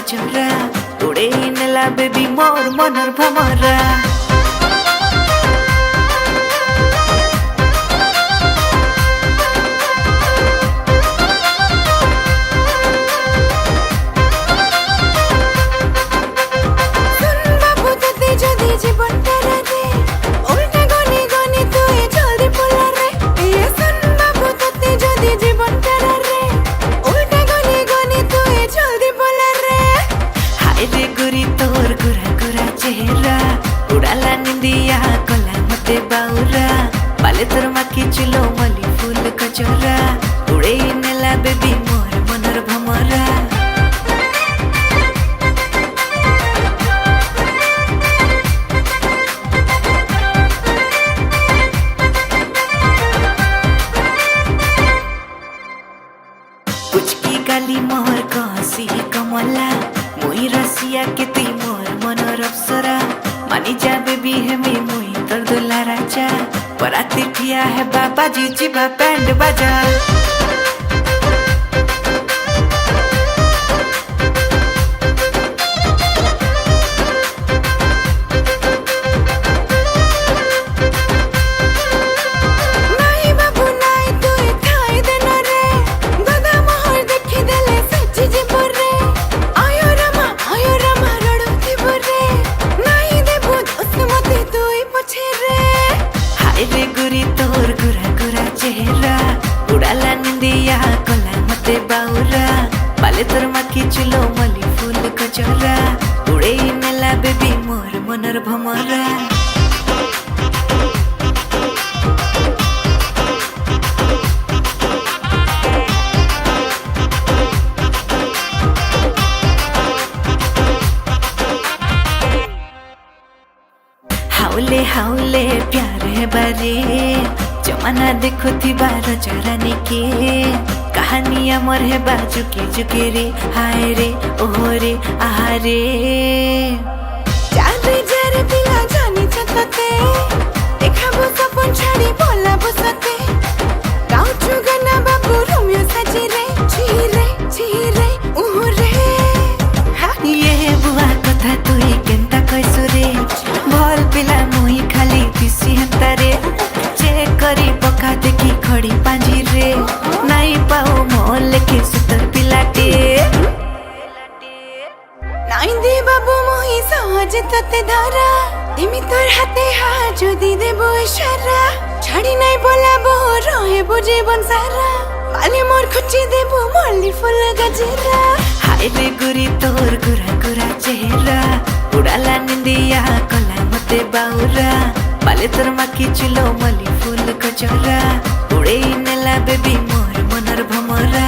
कचरा उड़े नेला बेबी मोर मनर भमरा तोर गुरा गुरा चेहरा उड़ाला निंदिया कला मते बाउरा बाले तोर माकी चुलो मली फूल कचरा उड़े नेला बेबी मोर मनर भमरा पुचकी गाली मोर कसी कमला मुई रसिया के ती मोर मनर अप्सरा मानी जा बेबी है मी मुई तोर दुला राजा पराती ठिया है बाबा जी जीवा बैंड बाजा तोर गुरा गुरा चेहरा उड़ाला निंदिया कला मते बाउरा बाले तोर माकी चुलो मली फूल कचरा उड़े नेला बेबी मोर मनर भमरा हाउले हाउले प्यारे बारे जमाना देखो थी बार जरानी के कहानी अमर है बाजू के जुके रे हाय रे ओहो रे आहारे जारे जारे दिला जानी चतते देखाबो सपन छाड़ी बोला बसते गाउ चुगना बाबू रोमियो सजी रे छीरे ओहो रे ये बुआ कथा तुई केंता कैसो रे भल पिला मुई खाली दिसी हंतारे चेक करी पका देखी खड़ी पांजी रे नाई पाओ मोल के सुतर पिलाटे नाई दे बाबू मुई सहज तते धरा तिमी तोर हाथे हाथ जोदी देबो इशारा छाड़ी नाई बोला बो रहे बो जीवन सारा बाले मोर खुची देबो मल्ली फूल गजरा हाय रे गुरी तोर गुरा गुरा चेहरा उड़ाला निंदिया कला मते बाउरा बाले तोर माकी चुलो मली फूल कचरा उड़े नेला बेबी मोर मनर भमरा।